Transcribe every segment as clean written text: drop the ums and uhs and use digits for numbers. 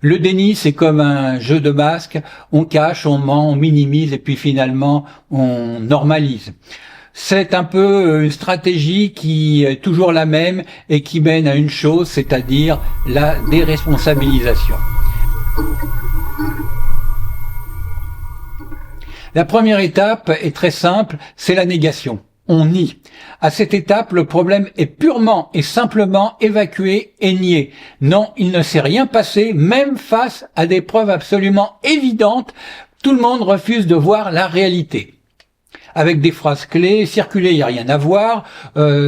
Le déni, c'est comme un jeu de masque, on cache, on ment, on minimise et puis finalement on normalise. C'est un peu une stratégie qui est toujours la même et qui mène à une chose, c'est-à-dire la déresponsabilisation. La première étape est très simple, c'est la négation. On nie. À cette étape, le problème est purement et simplement évacué et nié. Non, il ne s'est rien passé, même face à des preuves absolument évidentes. Tout le monde refuse de voir la réalité. Avec des phrases clés, circuler, il n'y a rien à voir,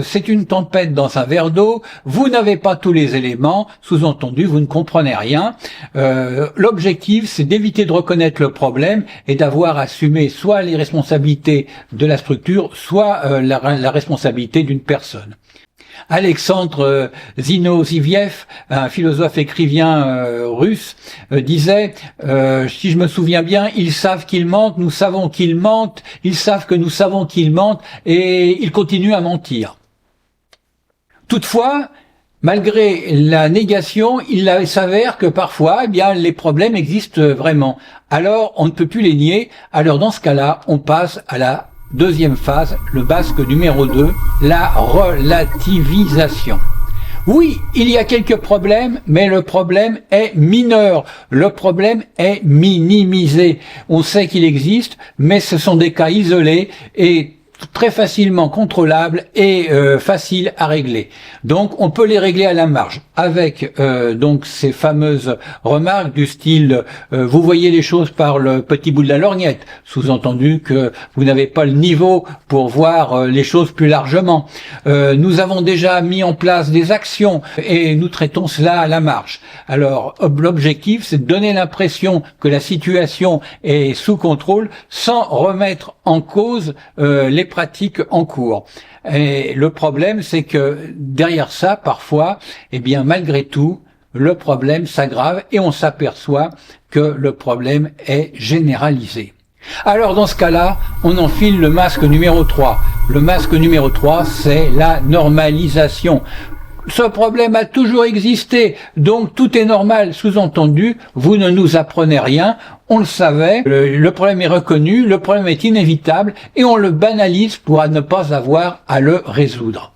c'est une tempête dans un verre d'eau, vous n'avez pas tous les éléments, sous-entendu, vous ne comprenez rien. L'objectif, c'est d'éviter de reconnaître le problème et d'avoir assumé soit les responsabilités de la structure, soit la responsabilité d'une personne. Alexandre Zinoviev, un philosophe écrivain russe, disait si je me souviens bien, ils savent qu'ils mentent, nous savons qu'ils mentent, ils savent que nous savons qu'ils mentent, et ils continuent à mentir. Toutefois, malgré la négation, il s'avère que parfois, eh bien, les problèmes existent vraiment. Alors, on ne peut plus les nier. Alors, dans ce cas-là, on passe à la deuxième phase, le basque numéro 2, la relativisation. Oui, il y a quelques problèmes, mais le problème est mineur. Le problème est minimisé. On sait qu'il existe, mais ce sont des cas isolés et très facilement contrôlables et faciles à régler. Donc, on peut les régler à la marge avec donc ces fameuses remarques du style vous voyez les choses par le petit bout de la lorgnette, sous-entendu que vous n'avez pas le niveau pour voir les choses plus largement. Nous avons déjà mis en place des actions et nous traitons cela à la marge. Alors, l'objectif, c'est de donner l'impression que la situation est sous contrôle sans remettre en cause les pratiques en cours. Et le problème, c'est que derrière ça, parfois, eh bien, malgré tout, le problème s'aggrave et on s'aperçoit que le problème est généralisé. Alors, dans ce cas-là, on enfile le masque numéro 3. Le masque numéro 3, c'est la normalisation. Ce problème a toujours existé, donc tout est normal. Sous-entendu, vous ne nous apprenez rien, on le savait, le problème est reconnu, le problème est inévitable, et on le banalise pour ne pas avoir à le résoudre.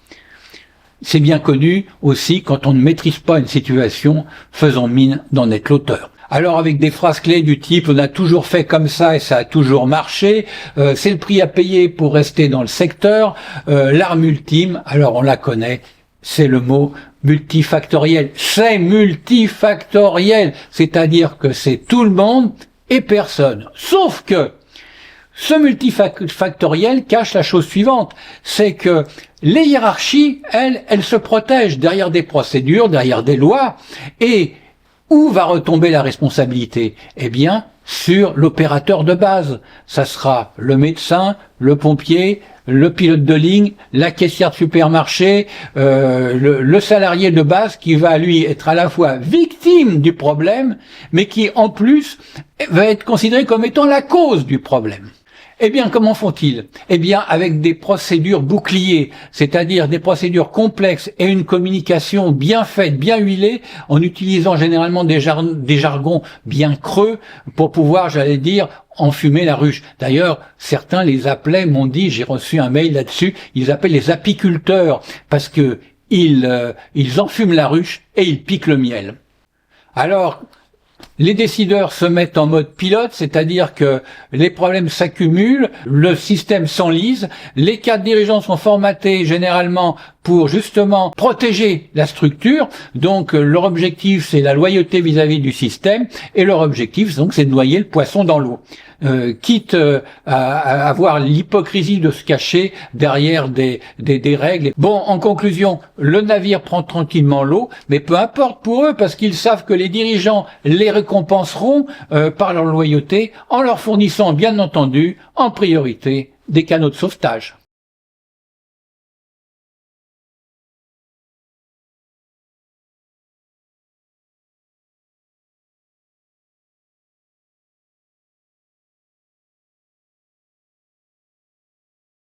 C'est bien connu aussi, quand on ne maîtrise pas une situation, faisons mine d'en être l'auteur. Alors avec des phrases clés du type « on a toujours fait comme ça et ça a toujours marché »,« c'est le prix à payer pour rester dans le secteur »,« l'arme ultime », alors on la connaît, c'est le mot multifactoriel. C'est multifactoriel, c'est-à-dire que c'est tout le monde et personne. Sauf que ce multifactoriel cache la chose suivante, c'est que les hiérarchies, elles se protègent derrière des procédures, derrière des lois, et où va retomber la responsabilité? Eh bien, sur l'opérateur de base. Ça sera le médecin, le pompier, le pilote de ligne, la caissière de supermarché, le salarié de base qui va, lui, être à la fois victime du problème, mais qui, en plus, va être considéré comme étant la cause du problème. Eh bien, comment font-ils? Eh bien, avec des procédures boucliers, c'est-à-dire des procédures complexes et une communication bien faite, bien huilée, en utilisant généralement des jargons bien creux pour pouvoir, j'allais dire, enfumer la ruche. D'ailleurs, certains les appelaient, m'ont dit, j'ai reçu un mail là-dessus, ils appellent les apiculteurs parce que ils enfument la ruche et ils piquent le miel. Alors, les décideurs se mettent en mode pilote, c'est-à-dire que les problèmes s'accumulent, le système s'enlise, les cadres dirigeants sont formatés généralement pour justement protéger la structure, donc leur objectif c'est la loyauté vis-à-vis du système, et leur objectif donc c'est de noyer le poisson dans l'eau. Quitte à avoir l'hypocrisie de se cacher derrière des règles. Bon, en conclusion, le navire prend tranquillement l'eau, mais peu importe pour eux, parce qu'ils savent que les dirigeants les récompenseront par leur loyauté, en leur fournissant, bien entendu, en priorité, des canaux de sauvetage.